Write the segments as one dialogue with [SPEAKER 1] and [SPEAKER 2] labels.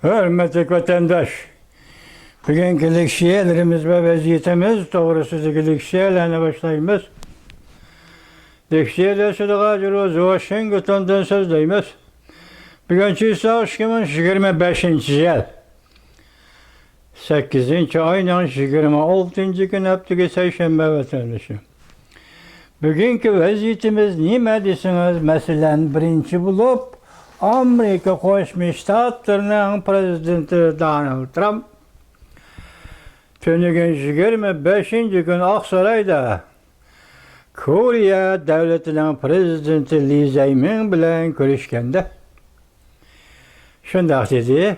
[SPEAKER 1] Hürmetli vatandaş, bugünkü lekşiyelerimiz ve vaziyetimiz doğrusu lekşiyelerine başlayımız. Lekşiyeler sıdığa cürü Washington'dan sözdeyimiz. Bugünkü ise 2025 yıl. 8. ayının 26. gün haftığı Seyşembe vatandaşı. Bugünkü vaziyetimiz nime desiniz? Mesela birinci bulup Amerika Koşmuş Ştatlarının prezidenti Donald Trump tönügün 25. gün Aksaray'da Kore devletinin prezidenti Lee Jae-myung bilen görüşkende şundak dedi: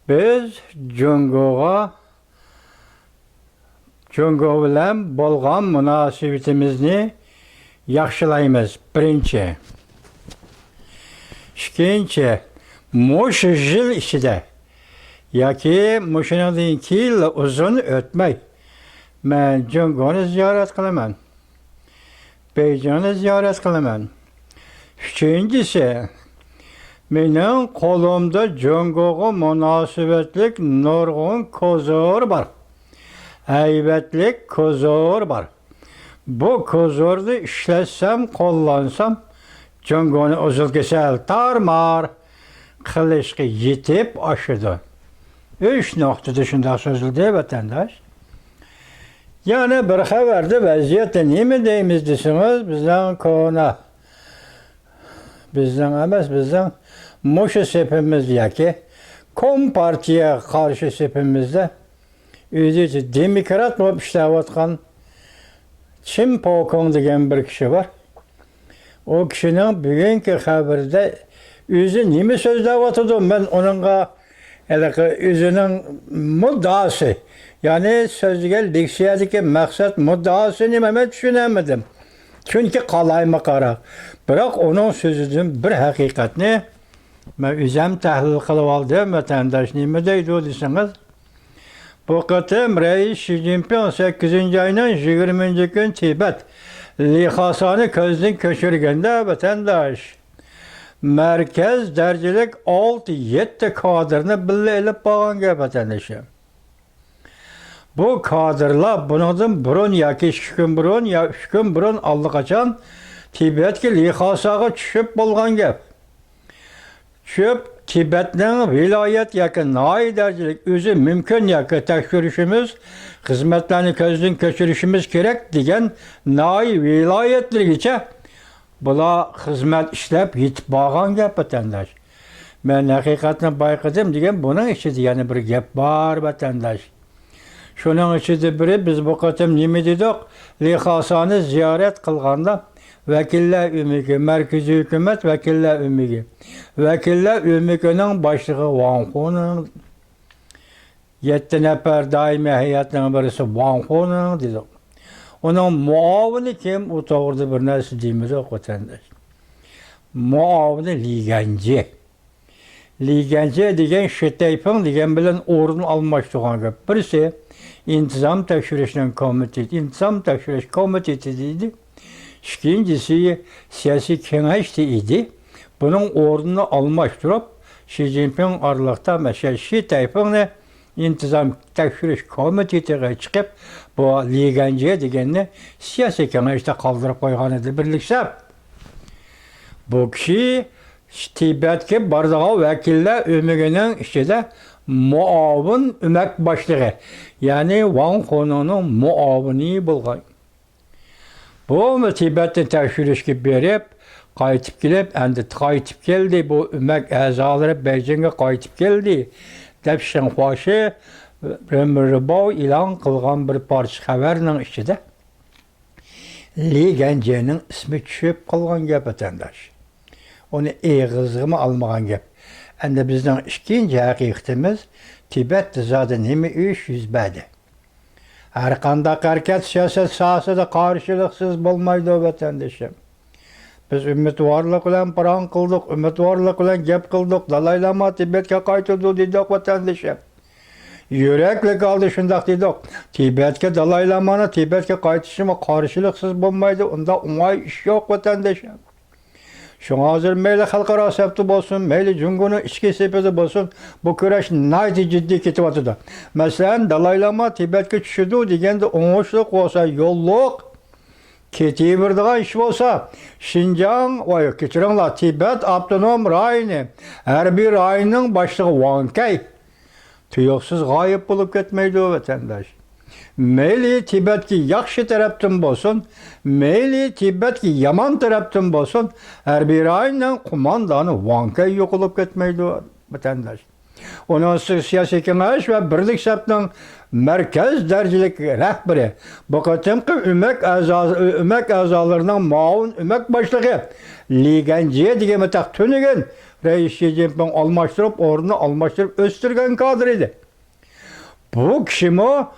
[SPEAKER 1] biz Jungo'ga Jungo bilen bolgan münasebetimizni yaxshilaymiz. Birinchi. İkinci, muş yıl içinde, yoki mushundan keyin uzun o'tmay, men Jungoni ziyorat qilaman. Beyjonni ziyorat qilaman. Uchinchisi, mening qo'limda Jungoga munosabatlik nurg'un ko'zor bor. Haybatlik ko'zor bor. Bu ko'zorni ishlatsam, qo'llansam, Jungoni uzul kesel tarmar qilishga yetib oshidi. 3 noktada shunday so'zildi vatandaş. Yani bir xabarda vaziyatda nima deymiz desiniz, bizden kona. Bizden emas, bizden mushu sepimiz yoki Kompartiya qarshi sepimizda o'zi demokrat bo'lib ishlayotgan Chim Pokong degan bir kishi bor. O kişinin bugünkü xabarda özü nima so'zlayotdi? Ben onunla özünün muddaası, yani sözüge leksiyadaki maksat muddaası nima ben düşünemedim. Çünkü qalayma qara. Biroq onun sözüdün bir haqiqatni ben özüm tahlil qilib oldim. Vatandaş nima deydi o desiniz? Bu qatim Reis Xi Jinping 8. ayının 20. gün Tibet lihasını közden köçürgende vatandaş merkez dercilik 6-7 kadrını bille elip bağın vatandaşı. Bu kadrlar bunun burun yoki 3 gün burun ya 3 gün burun allaqachon Tibetga lihasaga tushib bo'lgan gap. Tushib Tibetning viloyat yoki noy darajalik o'zi mumkin yoki tekshirishimiz, xizmatlarni ko'zdan kechirishimiz kerak degan noy viloyatligicha bular xizmat ishlab yetib borgan gap vatandaş. Men haqiqatni bayqadim degan buning ichida yana bir gap bor vatandaş. Shuning ichida biri biz bu qatim nima dedik? Lihasani ziyorat qilganda vakillar umigi, markaziy hukumat vakillar umigi. Vakillar umigining boshlig'i Wang Huning 7 nafar doimiy heyatning birisi Wang Huning dedik. Onun muavini kim? O to'g'rida bir narsa deymiz vatandaş. Muavini Liganji. Liganji degan Xi Jinping degan bilan o'rin almashtirgan gap. Birisi intizom tekshirishning komiteti, intizom tekshirish komiteti deydi. İkincisi siyasi kengaş idi. Bunun o'rnini almashtirib Xi Jinping aralıqda mesela Xi Jinpingni intizom tekshirish komitetiga chiqib bu Liganji deganni siyasi kengaşda qoldirib qo'ygan edi birlikda. Bu kishi Tibetga bordigan vakillar umigining ichida muavin umak boshlig'i, ya'ni Wang Huningning muavini bo'lgan. Bu Tibetni tekshirishga berib, qaytib kelib, endi qaytib keldi, bu umak a'zolari Beijingga qaytib keldi deb Shinhuashi Renminbi e'lon qilgan bir parcha xabarning ichida Liganjining ismi tushib qolgan gap vatandaş. Onu eg'izg'imi almagan gap. Endi bizning ikkinchi haqiqatimiz Tibetda zodi nima ish yuz berdi. Har qanday harakat siyosat sohasida qarshiliksiz bo'lmaydi vatandoshim. Biz umidvorlik bilan paron qildik, umidvorlik bilan gap qildik. Dalay Lama Tibetga qaytadi dedik vatandoshim. Yurakli qoldi shundoq dedik. Tibetga Dalay Lamani Tibetga qaytishimi qarshiliksiz bo'lmaydi. Unda o'ng'ay ish yo'q vatandoshim. Şoňa hazır meýle halkara septi bolsun, meýle Jungo'nun içki sepeti bolsun, bu köreş naýty jiddi ketip atdy. Meselem Dalai Lama Tibetke düşürdü degende oňuşluk bolsa, ýolluk keti birdigan iş bolsa, Şinjan, keçiriňler, Tibet Abtonom raýony, her bir raýonyň başlygy Wang Kei tüýüksiz gaýyp bolup ketmeýdi wetendaş. Meýli Tibetki ýakşy tarapdan bolsun, meýli Tibetki yaman tarapdan bolsun, her bir raýonyň kumandany Wang Kei ýokulup ketmeýdi wetendaş. Onun siyasi kengaş ve birlik septinin merkez derecilik rehberi, bu katimki ümek azalarının maun ümek başlığı Ligenciye digeme tak tünügen Reis Xi Jinping almaştırıp, orunu almaştırıp östürgen kadrıydı. Bu kişi o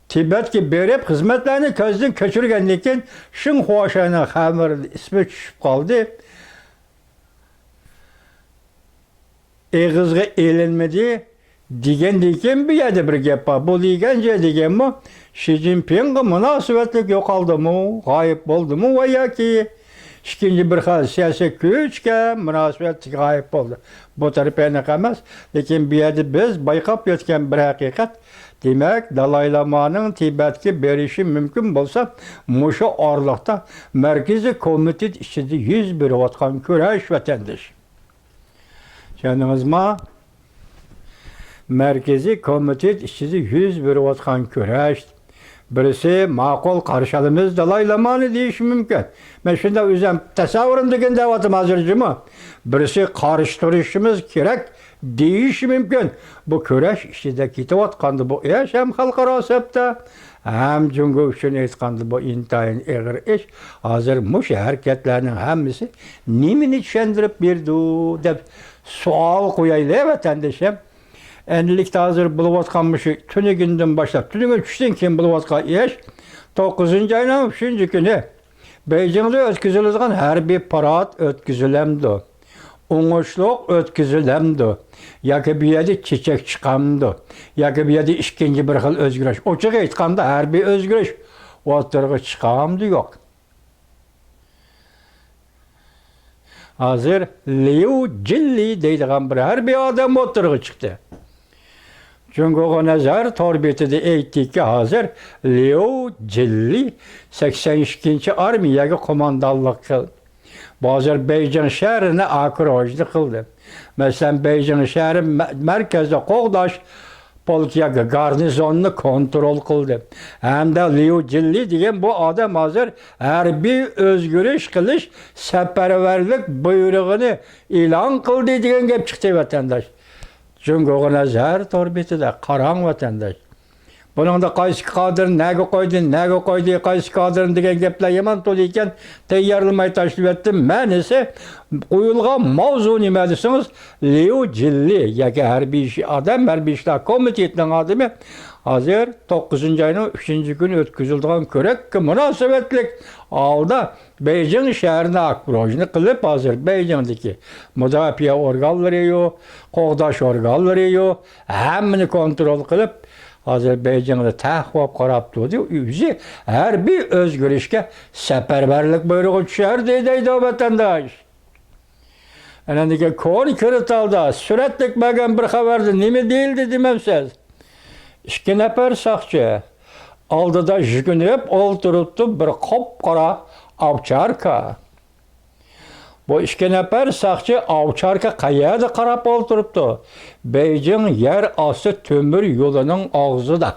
[SPEAKER 1] Tibetki berip hizmetlerini közden köçürgenlikin şın hoşayına hamir ismi düşüp kaldı. Eğizge eğlenmedi digen bir yerde bir gep var. Bu ligence degen mi? Xi Jinping'e münasebetlik yok aldı mı? Gayip oldu mu? Veya ki ikinci bir hal siyasi güçke münasebetlik gayip oldu. Bu tarafına kalmaz. Lekin bir yerde biz baykap yetken bir hakikat. Demek Dalai Lama'nın Tibet'e berişi mümkün bolsa muşu arlıkta merkezi komitet içinde 101 vatkan küreş vatandaş. Canımızma merkezi komitet içinde 101 vatkan küreş. Birisi makul karşılığımız Dalai Lama'nı deyiş mümkün. Ben şimdi üzem tasavvurum degen davatım hazırcımı. Birisi karıştırışımız gerek deyiş mümkün. Bu küreş içinde kitavatkandı bu iş hem halkara septe hem Jungo üçün etkandı bu intayın eğer iş. Hazır muş hareketlerinin hemisi nimin içendirip birdu dep sual koyaylı vatandaşım. Endilikte hazır buluvatkanmışı tünü günden başlap, tünü üçten kim buluvatkan iş 9. ayının 3. günü Beijing'de ötküzülüzgen her bir parat ötküzülemdi. Oňuşluk ötküzülemdi. Ýa-ki bir ýerde çiçek çıkamdı. Ýa-ki bir ýerde ikinji bir hil özgüreş. Oçak aýtkanda her bir özgüreş oturga çıkamdı yok. Hazır Liu Jilli deydigan bir her bir adam oturga çıktı. Jungo'ga nazar torbetide eýtdik ki hazır Liu Jilli 82-nji armiýaga komandanlyk kıldı. Bazı Beijing şehrine akrojluk kıldı. Mesela Beijing şehri merkezde Qoğdaş polkiyaga garnizonunu kontrol kıldı. Hem de Liu Jilli diyen bu adam hazır her bir özgürüş kılış seferberlik buyruğunu ilan kıldı diyen gep çıktı vatandaş. Jungo'ga nazar torbetide karan vatandaş. Bunun da qaysı kadr näge koydu, qaysı kadrın degen gepler yaman tolu iken teýýarlamay taşlyp etdim. Men ise koyulgan mawzu nime desiniz? Liu Jilli, ýa-ki her bir adam, her bir işler komitetining adamy hazır 9. ayının 3. günü ötküzüldiğin körek ki münasebetlik alda Beijing şehrine akprojini kılıp hazır Beijing'deki müdafiye organları yok, Qoğdaş organları yok, hemmini kontrol kılıp hazır Beijing'de tahvap karap durdu. Yüzü her bir özgürlüşke seferberlik buyruğu düşer deydi vatandaş. Enendeki kon kırıtalda süretlik bagan bir haberdi nimi değildi dememsiz. İki nefer sakçı aldıda jügünüp oturuptu bir kopkara avçarka. Bu iki nefer sakçı avçarka kayada karap oturuptu. Beijing yer astı tömür yolunun ağzıda.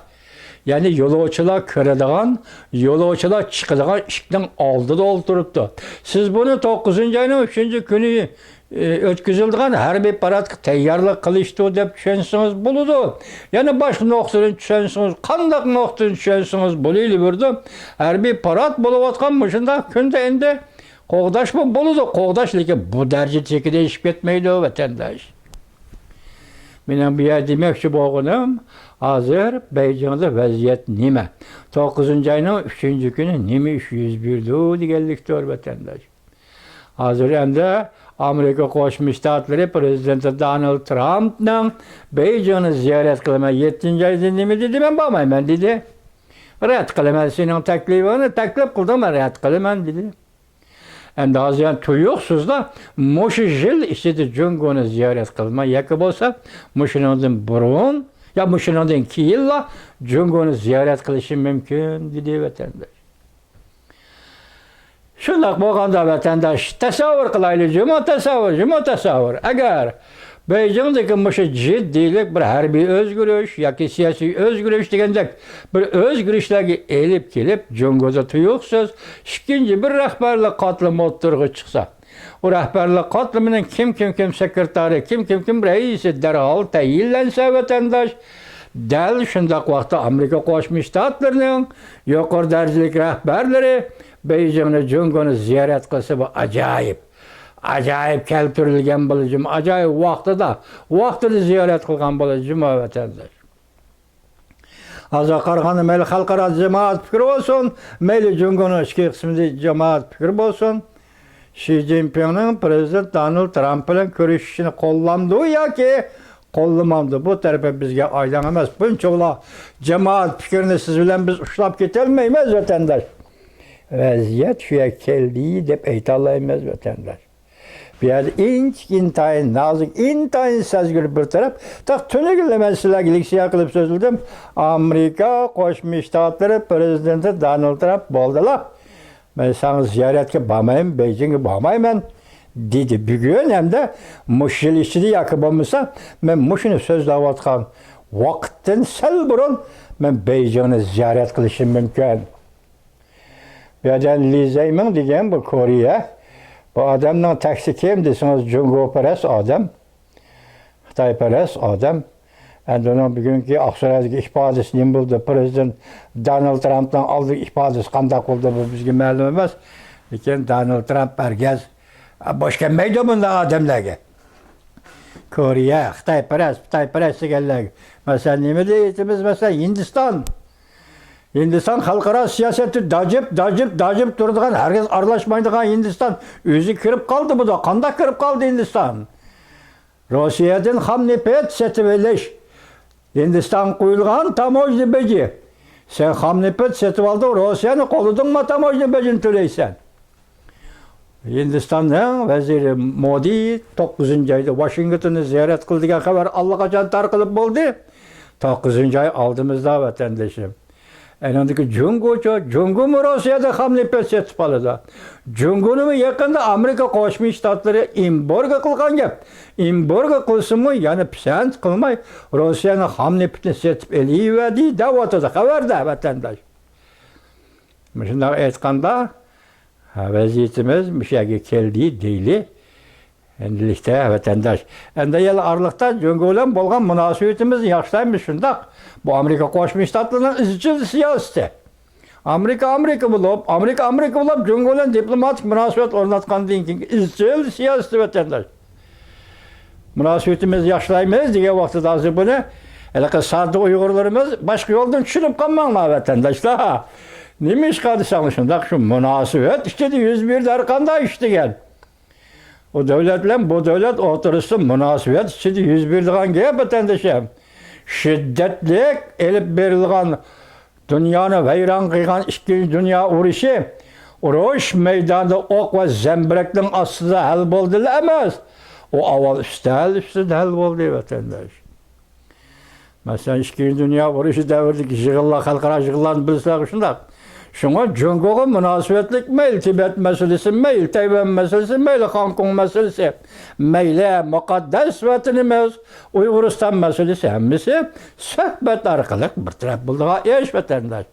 [SPEAKER 1] Yani yolcular kırılgan, yolcular çıkılgan işkinin aldıda oturuptu. Siz bunu 9. ayının 3. günü ötküzüldüğün her bir parat teyyarlık kılıştı dep düşünsünüz buludu. Yani baş noktunu düşünsünüz, kandak noktunu düşünsünüz buluyla vurdu. Her bir parat buluvatkanmışında künde indi. Qoğdaş mı buludu? Qoğdaş leki bu derece çekide işip etmeydi o vatandaş. Benim bir yer demekçi boğunum, hazır Beijing'de vaziyet nime? 9. ayının 3. günü nime 301'du digelliktir vatandaş. Hazır hem de Amerika Koşmuş Ştatları Prezidenti Donald Trump'ın Beijing'i ziyaret kılma 7. ayda nime dedi ben bakmayayım ben dedi. Red kılma senin teklifini teklif kıldım red kılma dedi. Endi hozir tuyuqsiz da, mushu yil ichida Jungoni ziyorat qilma yoki bo'lsa, mushundan burun ya mushundan keyinla Jungoni ziyorat qilishi mumkin dedi vatandosh. Shundoq bo'lganda vatandosh tasavvur qilaylik, tasavvur. Agar Beijingdagi mushu jiddiylik bir harbiy o'zgarish yoki siyosiy o'zgarish degandek bir o'zgarishlarga elib kelib, Jungoda tuyuqsiz ikkinchi bir rahbarlik qatlami o'tirg'i chiqsa, o rahbarlik qatlamining kim sekretari, kim raisi darhol tayinlansa vatandosh, dal shundoq vaqtda Amerika Qo'shma Shtatlarining yuqori darajalik rahbarlari Beijingni Jungoni ziyorat qilsa, bu ajoyib keltirilgan bo'lajim, ajoyib vaqtida ziyorat qilgan bo'lajim vatandosh. Hozir qaraganda mayli xalqaro jamoat fikri bo'lsin, mayli Jungoni ichki qismida jamoat fikri bo'lsin, Xi Jinpingning prezident Donald Trump bilan ko'rishishini qo'llamdi yoki qo'llamadi. Bu tarafa bizga aylan emas. Buncha ular jamoat fikrini siz bilan biz ushlab ketolmaymiz vatandosh. Vaziyat shuya keldi deb ayta olmaymiz vatandosh. Bu yerda intayin nazik, intayin sezgir bir taraf. Tak tünükle ben sizlerle ilgisi qilib sözüldüm. Amerika Qo'shma Shtatlari prezidenti Donald Trump bo'ldilar. Ben sana ziyaretke bormayman, Beijing'e bormayman dedi. Bugün hem de muşil işçiliği yakı olmasa, ben muşunu sözleyotgan vaqtdan sal burun ben Beijing'e ziyaret qilishim mumkin. Bu yerden Li Zimin degan bu Koreya. Bu adamның taksi kim desiniz, Jungoparast adam, Xitoyparast adam. Endi onun bugünkü Aqsaradagi ifodasi nima bo'ldi? Prezident Donald Trump'dan aldığı ifodasi qanday bo'ldi bu bizga ma'lum emas. Lekin Donald Trump herkes bosh kelmaydi bunday odamlarga. Koreya, Xitoyparast deganlar. Masalan, nima deymiz? Masalan, Hindistan xalqaro siyosati dajib turadigan, herkes aralashmaydigan Hindistan o'zi kirib qoldi bu da. Qanday kirib qoldi Hindistan? Rossiyadan ham nefret setib olish. Hindistan qo'yilgan tamojni beji. Sen ham nefret setib olding, Rossiyani qo'lidingmi tamojni bejini to'laysan. Hindistanning vaziri Modi 9-oyda Washingtonni ziyorat qildigan xabar allaqachon tarqalib bo'ldi. 9-oy oldimizda vatandoshim. Enandaki Jungo Rossiyada ham nefret setib oladi. Jungoni yaqinda Amerika Qo'shma Shtatlari embargo qilgan gap. Embargo qilsinmi, ya'ni pisand qilmay Rossiyani ham nefretni setib eliyverdi da'vatida xabarda vatandosh. Shunday aytganda vaziyatimiz mushaga keldi deyli. Endilikda vatandosh. Endi yil araliqda Jungo bilan bo'lgan munosabatimizni yaxshilaymiz shundoq. Bu Amerika Qo'shma Shtatlarining izchil siyosati. Amerika bo'lib Jungo bilan diplomatik munosabat o'rnatgandan keyin izchil siyosati vatandosh. Munosabatimizni yaxshilaymiz degan vaqtda hozir buni haliqi sardi Uyg'urlarimiz boshqa yo'ldan tushunib qolmanglar vatandoshlar. Nima ish qilsam shundoq shu munosabat ichida yuz berdi har qanday ish degan. O devlet bilan bu devlet o'tirishda munosabat ichida yuz beradigan gap vatandoshim. Şiddetlik elib berilgan dünyani vayron qilgan ikkinchi dunyo urushi, urush maydonida o'q va zambirakning ostida hal bo'ldilar emas. O avval ustida hal bo'ldi vatandosh. Masalan, ikkinchi dunyo urushi davridagi yig'inlar, xalqaro yig'inlarni bilsak shundoq. Şuna Jungo'ga münasebetlik meyil, Tibet meselesi meyil, Tayvan meselesi meyil, Hong Kong meselesi meyil, mukaddes vatanımız, Uyguristan meselesi hemmisi sohbet arkalık bir taraf bulduğu iş vatandaş.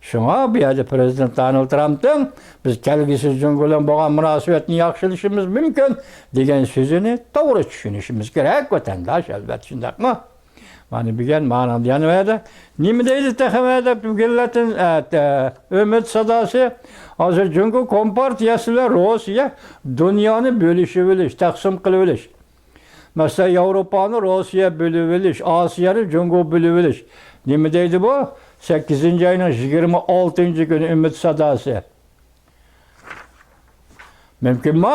[SPEAKER 1] Şuna bir yerde Prezident Donald Trump'ın biz kelgisiz Jungo'la boğan münasebetini yaxşılışımız mümkün degen sözünü doğru düşünüşümüz gerek vatandaş elbette şundak mı? Hani bilgen manam yanıverdi. Nimi deydi tekemede bugünletin ümit sadası. Hazır çünkü Kompartiyasıyla Rusya dünyanı bölüşüveliş, taksim kılıveliş. Mesela Avrupa'nı Rusya bölüveliş, Asya'nı Jungo bölüveliş. Nimi deydi bu? 8. ayının 26. günü ümit sadası. Mümkün mü?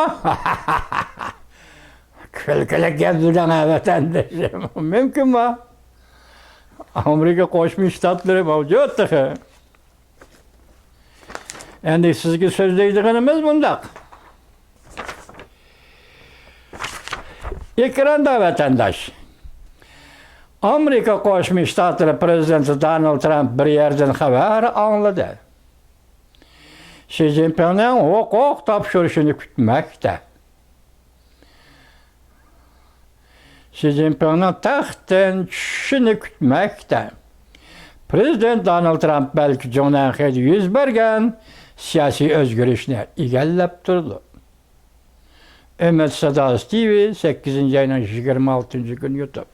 [SPEAKER 1] Kölkelek yaptıdan vatandaşım. Mümkün mü? Amerika Qo'shma Shtatlari mavjud. Endi sizga so'zlaydiganimiz bundaq. Ekranda vatandaş. Amerika Qo'shma Shtatlari prezidenti Donald Trump bir yerden haber anladı. Xi Jinping'in hukuk topshirishini kutmoqda. Xi Jinping'in taxtdan tushishini kutmoqda. Prezident Donald Trump belki Jonahid yuz bergan siyosiy o'zgarishni egallab turdi. Ümit Sadosi TV 8 ayının 26 gün YouTube.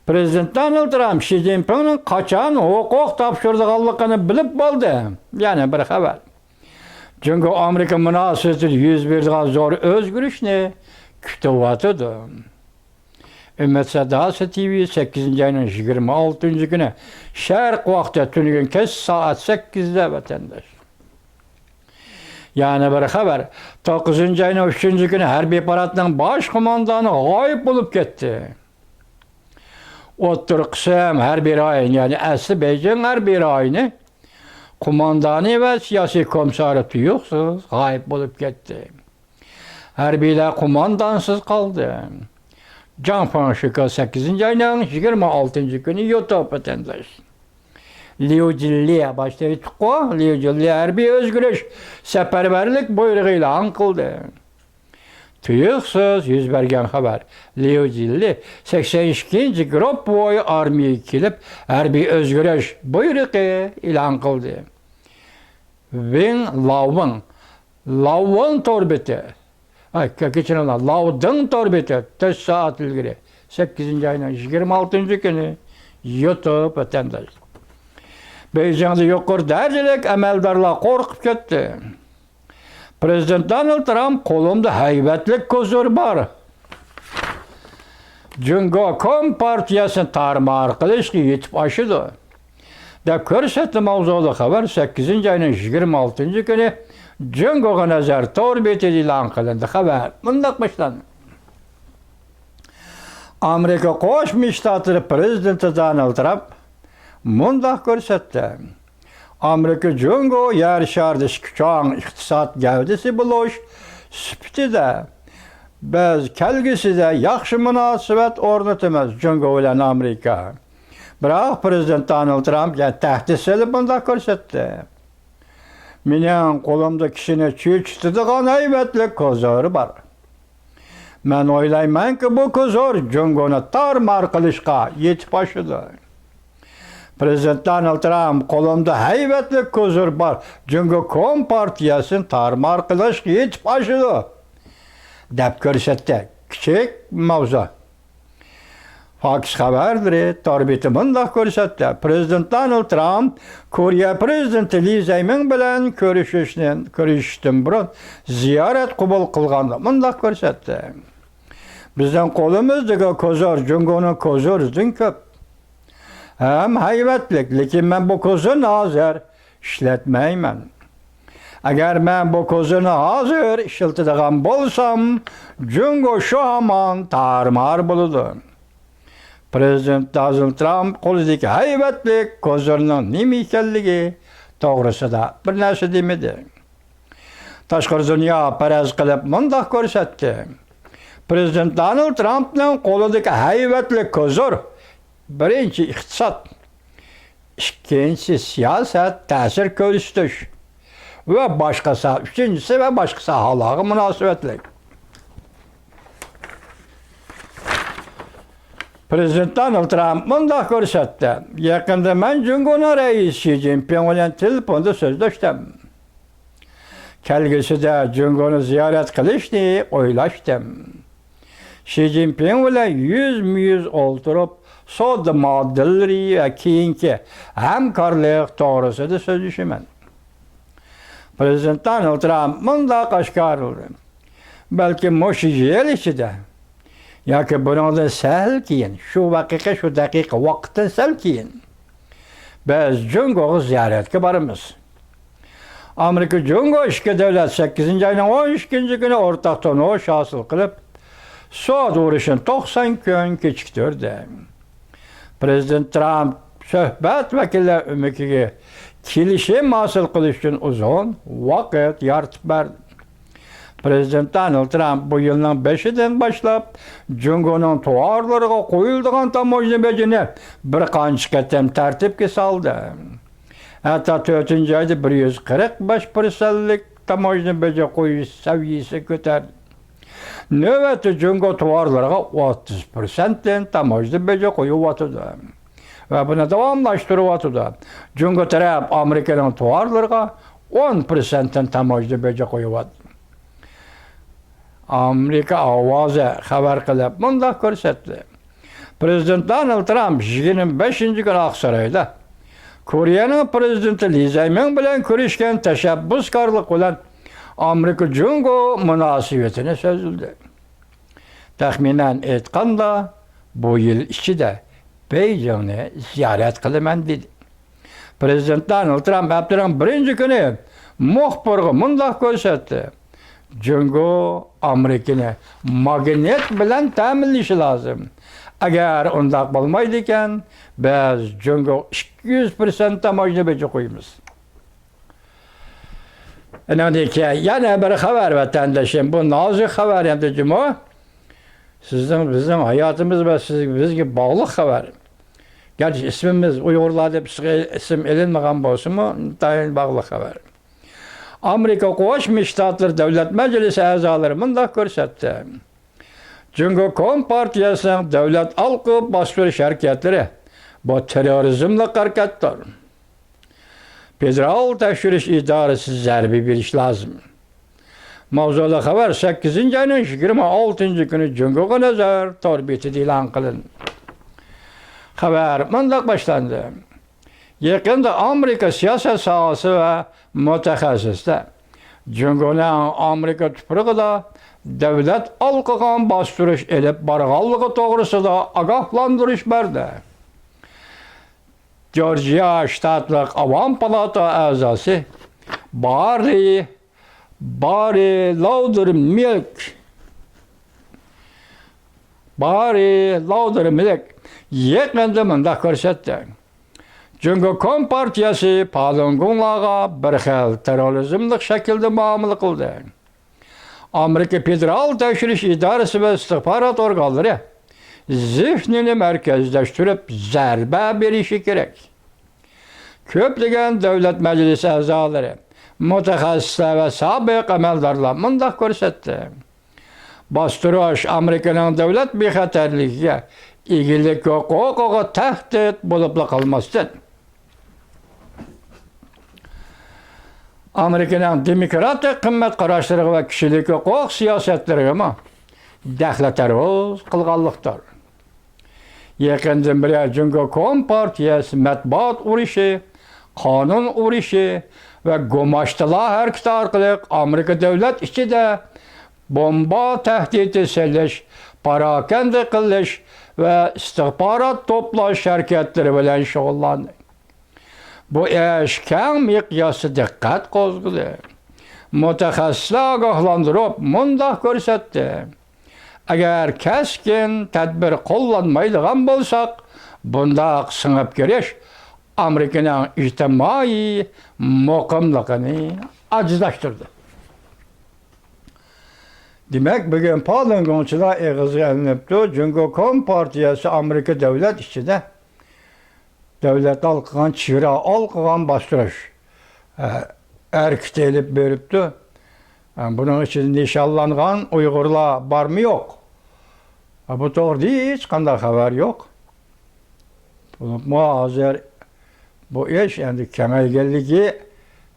[SPEAKER 1] Prezident Donald Trump Xi Jinping'in qachon hukuk topshirganligini bilib bo'ldi. Yani bir haber. Çünkü Amerika munosabatida yuz bergan zo'r o'zgarishni kutyapti. Ümit Sadosi TV 8 ayının 26 günü Şarq vaqti tunigun kech soat 8'de vatandaş. Yani bir haber. 9 ayının 3 günü harbiy paradning baş komandanı g'oyib bo'lib ketdi. O'ttir qism harbiy rayon, yani asli Beijing harbiy rayoni komandanı ve siyasi komissarı tuyuqsiz g'oyib bo'lib ketdi. Harbiylar komandansız kaldı. Can Fanşika 8 ayının 26 günü YouTube vatandaş. Liu Jilli'ye başlayıp çıkıyor. Liu Jilli harbiy özgürlüş seferberlik buyrug'uyla anqildi. Tuyuqsiz yuz bergan haber. Liu Jilli 82. grup boyu armiyaga kelib harbiy o'zgarish buyrug'i e'lon qildi. Wing Laowen torbeti. Laoding torbeti 4 saat ilgari 8 ayının 26 günü YouTube vatandaş. Beijing'de yuqori darajalik amaldorlar qo'rqib ketdi. Prezident Donald Trump qo'limda haybatli ko'zor bor. Jungo Kompartiyasini tarmar qilishga yetib oshdi. Deb ko'rsatdi mavzuda xabar 8 ayının 26 günü Jungo'ga nazar torbeti e'lon qilindi. Xabar bundoq boshlandi. Amerika Qo'shma Shtatlari prezidenti Donald Trump mundoq ko'rsatdi. Amerika Jungo yer sharida kuchon iqtisod gavdasi bo'lish sifatida biz kelgusida yaxshi munosabat o'rnatamiz Jungo bilan Amerika. Biroq prezident Donald Trump tahdid solib bundoq ko'rsatdi. Mening qo'limda kishini cho'chitadigan haybatli ko'zor bor. Men o'ylaymanki bu ko'zor Jungoni tarmar qilishga yetib oshdi. Prezident Donald Trump qo'limda haybatli ko'zor bor. Jungo Kompartiyasini tarmar qilishga yetib oshdi. Deb ko'rsatdi. Kichik mavzu. Fox xabardir, torbeti bundoq ko'rsatdi. Prezident Donald Trump Koreya prezidenti Lee Jae-myung bilan ko'rishishdan burun ziyorat qabul qilganda bundoq ko'rsatdi. Bizning qo'limizdagi ko'zor Jungoning ko'zoridan ko'p. Ham haybatlik, lekin men bu ko'zorni hozir ishlatmayman. Agar men bu ko'zorni hozir ishlatadigan bo'lsam, Jungo shu hamon tarmar bo'ladi. Prezident Donald Trump qo'lidagi haybatli ko'zorning nima ekanligi to'g'risida bir narsa demadi. Tashqi dunyo paraz qilib bundoq ko'rsatdi. Prezident Donald Trumpning qo'lidagi haybatli ko'zor birinchi iqtisod, ikkinchi siyosat, ta'sir ko'rsatish va boshqasi, uchinchisi va boshqa sohalarga munosabatlik. Prezident Donald Trump bundoq ko'rsatdi. Yaqinda men Jungoning raisi Xi Jinping bilan telefonda so'zlashdim. Kelgusida Jungoni ziyorat qilishni o'ylashdim. Xi Jinping bilan yüz o'ltirib, savdo modellari va keyingi hamkorlik to'g'risida so'zlashaman. Prezident Donald Trump bundoq oshkor qildi. Balki mush yil ichida yoki bundan sal keyin, shu daqiqa vaqtdan sal keyin biz Jungoga ziyoratga boramiz. Amerika Jungo ikki davlat 8 ayning 12 kuni o'rtaq to'nish hosil qilib, so'z urushini 90 kun kechiktirdi. Prezident Trump suhbat vakillar umikiga kelishim hosil qilish uchun uzun vaqt yaratib berdi. Prezident Donald Trump bu yılın 5'inden başlap Cungo'nun tuarlarına koyulduğun tamojna becini bir qancha qatam tartibga soldi. Hatta 4. ayda 145%lik tamojna beji qo'yish saviyasi ko'tardi. Növbəti Cungo tuarlarına 30%dan tamojna beji qo'yib ve buna davamlaştırıvatıdı. Cungo taraf Amerika'nın tuarlarına 10%dan tamojna beji qo'yib Amerika ovozi xabar qilib bunday ko'rsatdi. Prezident Donald Trump 25 kuni Oqsaroyda Koreyaning prezidenti Lee Jae-myung bilan ko'rishgan tashabbuskorlik bilan Amerika Cungo munosabatini so'zildi. Taxminan aytganda bu yil ichida Beijingni ziyorat qilaman dedi. Prezident Donald Trump haftaning 1-kuni muxbirga bunday ko'rsatdi. Cungo Amerika'nı magnet bilan ta'minlashi lazım. Agar undaq bo'lmaydi ekan, biz Cungo 200% tamojna beji qo'yamiz. Anadaki yana bir xabar vatandaşım, bu nozik xabar endi jumo. Bizim hayatımız ve bizga bog'liq xabar. Gerçi ismimiz Uyg'urlar deb isim elinmagan bo'lsa-mu, tayin bog'liq xabar. Amerika Qo'shma Shtatlar Davlat Majlisi a'zolari bunday ko'rsatdi. Cungo Kompartiyasining davlat alqi bostirish harakatlari bu terrorizmlik harakatdir. Federal tekshirish idorasi zarba berish lozim. Mavzuli xabar 8-ayning 26-kuni Cungoga nazar torbetida e'lon qilindi. Xabar bunday boshlandi. Yaqinda Amerika siyosat sohasi va mutaxassislar Cungoning Amerika tuprog'ida davlat alqigan bostirish elib borganligi to'g'risida ogohlantirish berdi. Georgia shtatlik Avam palata a'zosi Barry Loudermilk yaqinda bunday ko'rsatdi. Cungo Kompartiyasi Falungonlarga bir xil terrorizmlik shaklda muomala qildi. Amerika Federal tekshirish idorasi va istixborot organlari zihnini markazlashtirib zarba berishi kerak. Ko'plagan davlat majlisi a'zolari, mutaxassislar va sobiq amaldorlar bunday ko'rsatdi. Bostirish Amerikaning davlat bexatarligiga, egilik huquqiga tahdid bo'lib qolmasdan Amerikaning demokratik qimmat qarashlari va kishilik huquq siyosatlariga daxlatarvoz qilganlikdir. Yaqindan beri Cungo Kompartiyasi matbuot urushi, qonun urushi va go'mashtalar harakati orqali Amerika davlat ichida bomba tahdidi selish, parokanda qilish ve istihbarat toplash harakatlari bilan shug'ullandi. Bu ish keng miqyosda diqqat qo'zg'adi. Mutaxassislar ogohlantirib bunday ko'rsatdi. Agar keskin tadbir qo'llanmaydigan bo'lsak, bunday singib kirish Amerikaning ijtimoiy muqimligini ajizlashtirdi. Demek bugün Falungonchilar eg'iziga ilinibdi. Cungo Kompartiyasi Amerika davlat ichida davlat alqigan chira alqigan bostirish harakati elib beribdi. Bunun için nişanlangan Uyg'urlar barmı yok? Bu to'g'rida hech qanday xabar yo'q. Hozir bu ish endi kamayganligi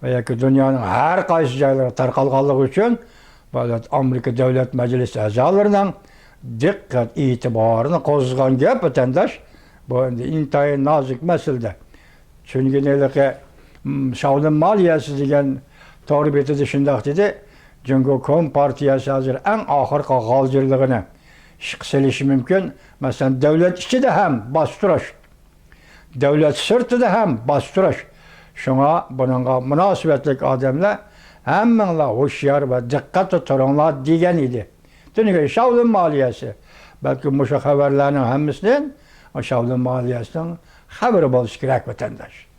[SPEAKER 1] va yoki dunyoning har qaysi joylariga tarqalganligi uchun Amerika Davlat Majlisi a'zolarining diqqat e'tiborini qo'zg'agan gap vatandosh. Bu endi intayin nozik masala. Chunki nilaqi Savdo moliyasi degan to'g'ri betida shundoq dedi. Cungo Kompartiyasi hozir eng oxirgi g'oljirligini ish qilishi mumkin. Masalan, davlat ichida ham bostirish, davlat sirtida ham bostirish. Shunga buningga munosabatli odamlar hammanglar hoşyar ve dikkatli turinglar degan edi. Çünkü Savdo moliyasi balki bu haberlarning hammasidan Savdo moliyasining xabari bo'lishi kerak vatandosh.